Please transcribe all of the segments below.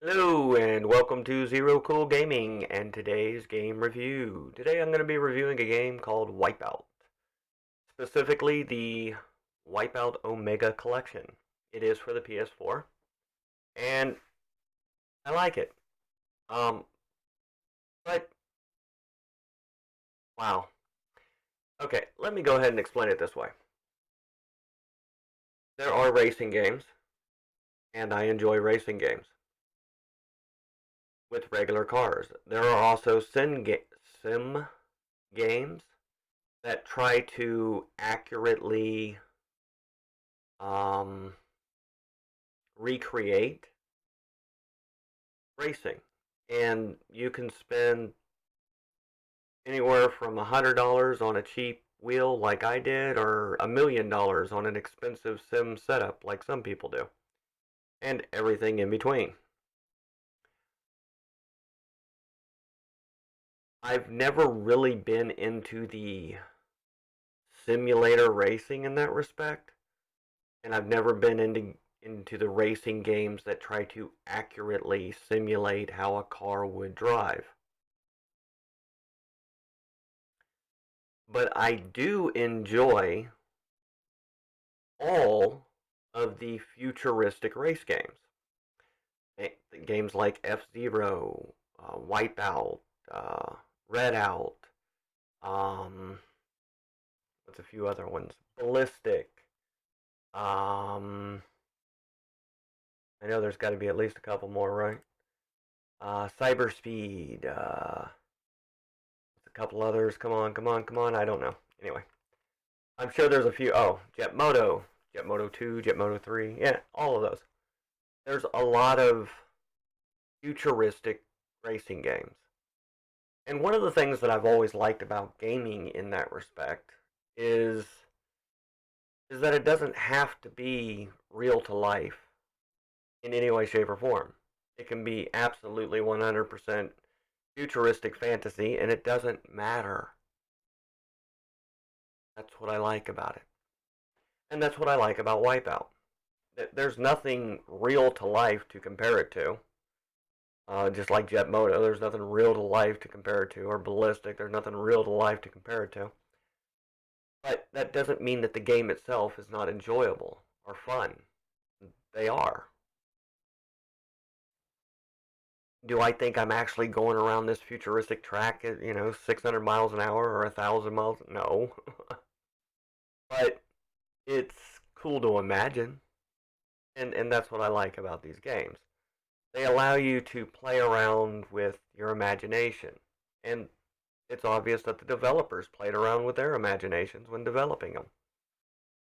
Hello and welcome to Zero Cool Gaming and today's game review. Today I'm going to be reviewing a game called WipeOut, specifically the WipeOut Omega Collection. It is for the PS4 and I like it. Um, but wow. Okay, let me go ahead and explain it this way. There are racing games and I enjoy racing games with regular cars. There are also sim games that try to accurately um, recreate racing. And you can spend anywhere from $100 on a cheap wheel like I did, or $1,000,000 on an expensive sim setup like some people do, and everything in between. I've never really been into the simulator racing in that respect, and I've never been into the racing games that try to accurately simulate how a car would drive. But I do enjoy all of the futuristic race games. Games like F-Zero, Wipeout, uh, Redout, um, what's a few other ones? Ballistic. Um, I know there's got to be at least a couple more, right? Cyberspeed. A couple others. Come on, come on, come on. I don't know. Anyway, I'm sure there's a few. Oh, Jetmoto 2, Jetmoto 3. Yeah, all of those. There's a lot of futuristic racing games. And one of the things that I've always liked about gaming in that respect is is that it doesn't have to be real to life in any way, shape, or form. It can be absolutely 100% futuristic fantasy, and it doesn't matter. That's what I like about it. And that's what I like about Wipeout. There's nothing real to life to compare it to. Just like Jetmoto, there's nothing real to life to compare it to, or Ballistic, there's nothing real to life to compare it to. But that doesn't mean that the game itself is not enjoyable or fun. They are. Do I think I'm actually going around this futuristic track at 600 miles an hour or 1,000 miles? No. But it's cool to imagine, and that's what I like about these games. They allow you to play around with your imagination, and it's obvious that the developers played around with their imaginations when developing them.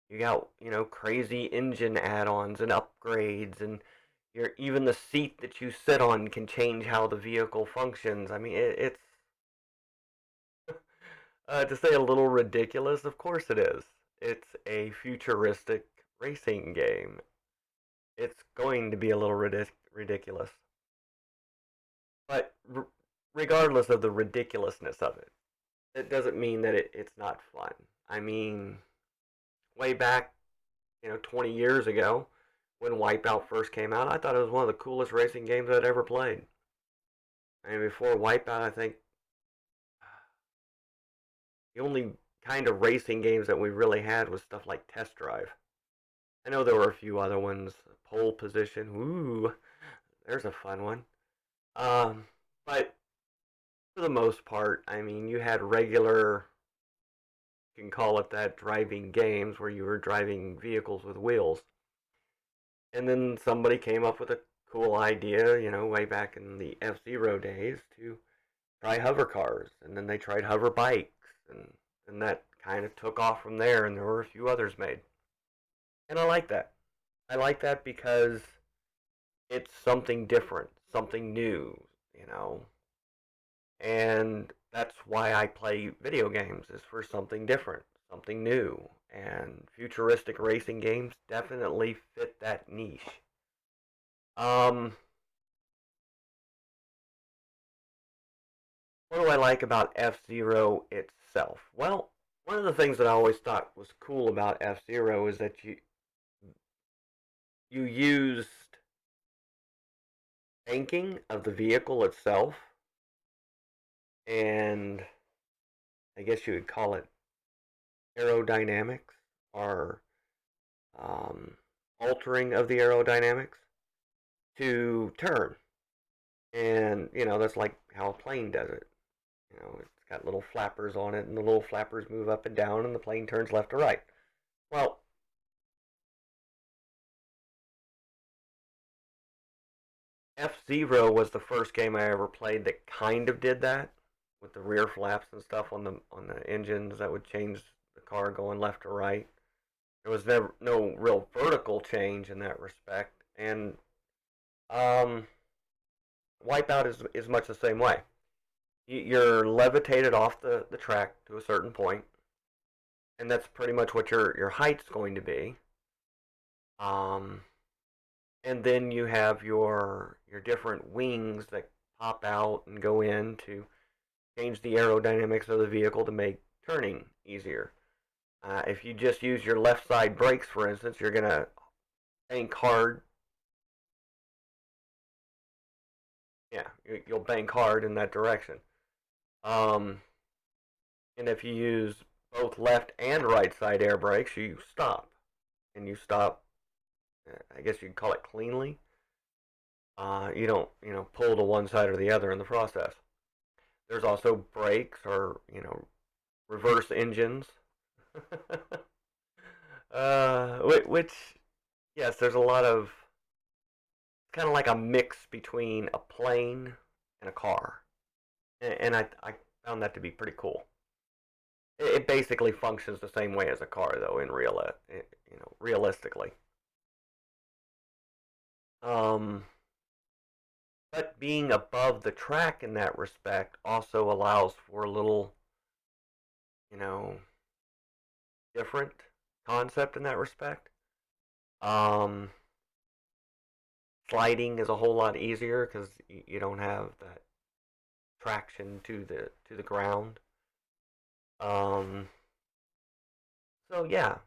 You got, crazy engine add-ons and upgrades, and even the seat that you sit on can change how the vehicle functions. I mean, it's to say a little ridiculous. Of course it is. It's a futuristic racing game. It's going to be a little ridiculous, but regardless of the ridiculousness of it, it doesn't mean that it's not fun. I mean, way back, 20 years ago, when Wipeout first came out, I thought it was one of the coolest racing games I'd ever played. I mean, before Wipeout, I think the only kind of racing games that we really had was stuff like Test Drive. I know there were a few other ones. Pole Position, ooh, there's a fun one. But for the most part, I mean, you had regular, you can call it that, driving games where you were driving vehicles with wheels. And then somebody came up with a cool idea, way back in the F-Zero days to try hover cars. And then they tried hover bikes. And that kind of took off from there, and there were a few others made. And I like that. I like that because it's something different, something new, you know. And that's why I play video games, is for something different, something new. And futuristic racing games definitely fit that niche. Um, what do I like about F-Zero itself? Well, one of the things that I always thought was cool about F-Zero is that you used banking of the vehicle itself, and I guess you would call it aerodynamics, or um, altering of the aerodynamics to turn. And, that's like how a plane does it. It's got little flappers on it, and the little flappers move up and down, and the plane turns left to right. Well, F-Zero was the first game I ever played that kind of did that, with the rear flaps and stuff on the engines that would change the car going left to right. There was never no real vertical change in that respect, and um, Wipeout is much the same way. You're levitated off the track to a certain point, and that's pretty much what your height's going to be. Um, and then you have your different wings that pop out and go in to change the aerodynamics of the vehicle to make turning easier. If you just use your left side brakes, for instance, you're gonna bank hard. Yeah, you'll bank hard in that direction. Um, and if you use both left and right side air brakes, you stop, and you stop. I guess you'd call it cleanly. You don't, pull to one side or the other in the process. There's also brakes, or reverse engines. Which, yes, there's a lot of, kind of like a mix between a plane and a car, and I found that to be pretty cool. It basically functions the same way as a car, though, in realistically. Um, but being above the track in that respect also allows for a little, you know, different concept in that respect. Um, Sliding is a whole lot easier because you don't have that traction to the ground. Um, so yeah,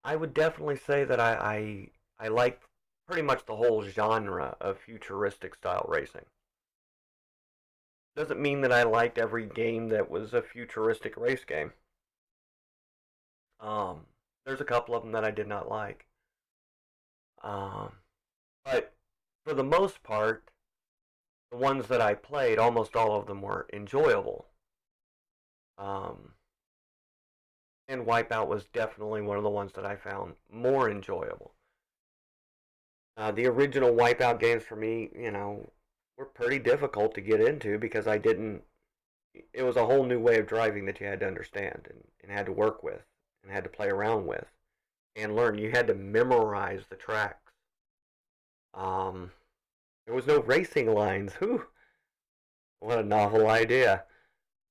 I would definitely say that I like pretty much the whole genre of futuristic style racing. Doesn't mean that I liked every game that was a futuristic race game. Um, there's a couple of them that I did not like. Um, but for the most part, the ones that I played, almost all of them were enjoyable. Um, and Wipeout was definitely one of the ones that I found more enjoyable. The original Wipeout games for me, were pretty difficult to get into because I didn't. It was a whole new way of driving that you had to understand, and had to work with, and had to play around with and learn. You had to memorize the tracks. Um, there was no racing lines. Whew, what a novel idea.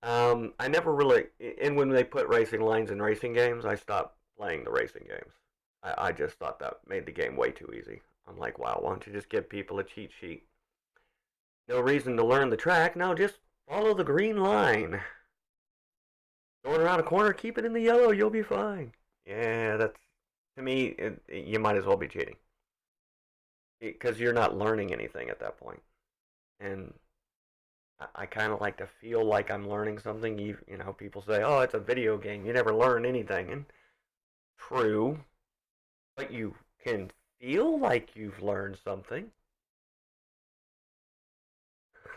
I never really, and when they put racing lines in racing games, I stopped playing the racing games. I just thought that made the game way too easy. I'm like, wow, why don't you just give people a cheat sheet? No reason to learn the track. No, just follow the green line. Going around a corner, keep it in the yellow. You'll be fine. Yeah, that's, to me, you might as well be cheating because you're not learning anything at that point. And I kind of like to feel like I'm learning something. People say, "Oh, it's a video game. You never learn anything." And true, but you can feel like you've learned something.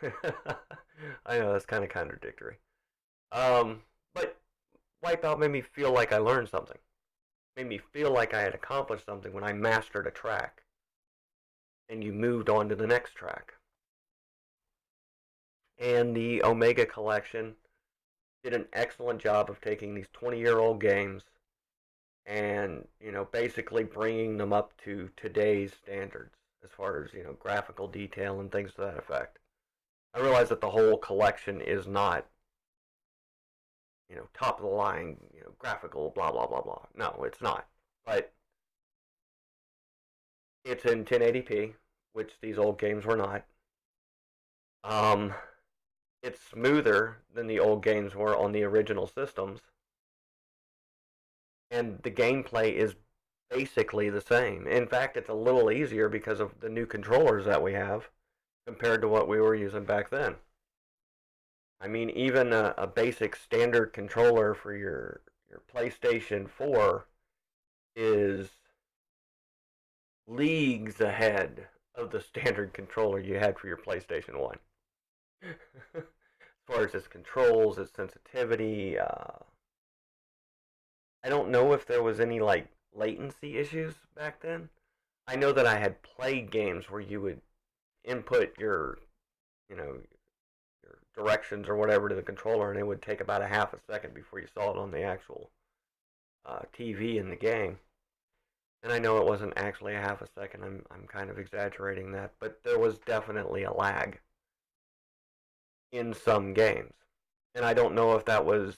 I know that's kind of contradictory. But Wipeout made me feel like I learned something. Made me feel like I had accomplished something when I mastered a track, and you moved on to the next track. And the Omega Collection did an excellent job of taking these 20-year-old games and basically bringing them up to today's standards as far as graphical detail and things to that effect. I realize that the whole collection is not top of the line graphical blah blah blah blah. No, it's not. But it's in 1080p, which these old games were not. Um, it's smoother than the old games were on the original systems, and the gameplay is basically the same. In fact, it's a little easier because of the new controllers that we have compared to what we were using back then. I mean, even a basic standard controller for your PlayStation 4 is leagues ahead of the standard controller you had for your PlayStation 1. As far as its controls, its sensitivity, I don't know if there was any like latency issues back then. I know that I had played games where you would input you know, your directions or whatever to the controller, and it would take about a half a second before you saw it on the actual TV in the game. And I know it wasn't actually a half a second. I'm kind of exaggerating that, but there was definitely a lag in some games, and I don't know if that was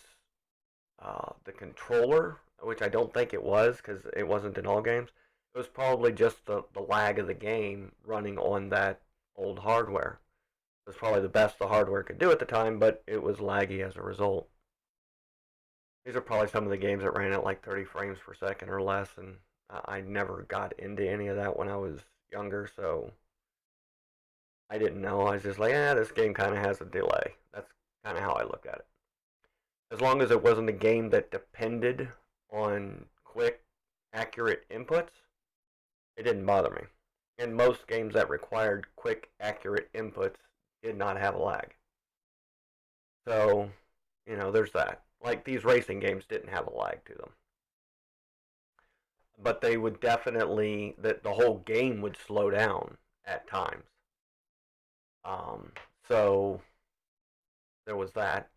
the controller, which I don't think it was because it wasn't in all games. It was probably just the lag of the game running on that old hardware. It was probably the best the hardware could do at the time, but it was laggy as a result. These are probably some of the games that ran at like 30 frames per second or less, and I never got into any of that when I was younger, so I didn't know. I was just like, this game kind of has a delay. That's kind of how I look at it. As long as it wasn't a game that depended on quick, accurate inputs, it didn't bother me. And most games that required quick, accurate inputs did not have a lag. So, there's that. Like these racing games didn't have a lag to them. But they would definitely, that the whole game would slow down at times. Um, so there was that.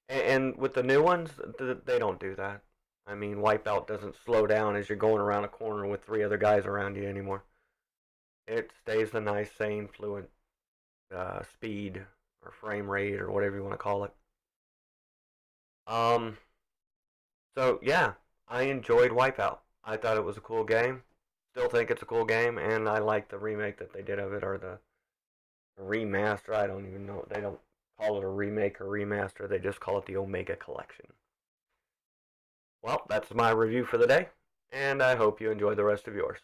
And with the new ones, they don't do that. I mean, Wipeout doesn't slow down as you're going around a corner with three other guys around you anymore. It stays the nice, sane, fluent speed or frame rate or whatever you want to call it. Um, so yeah, I enjoyed Wipeout. I thought it was a cool game. Still think it's a cool game, and I like the remake that they did of it, or the remaster. I don't even know. They don't call it a remake or remaster. They just call it the Omega Collection. Well, that's my review for the day, and I hope you enjoy the rest of yours.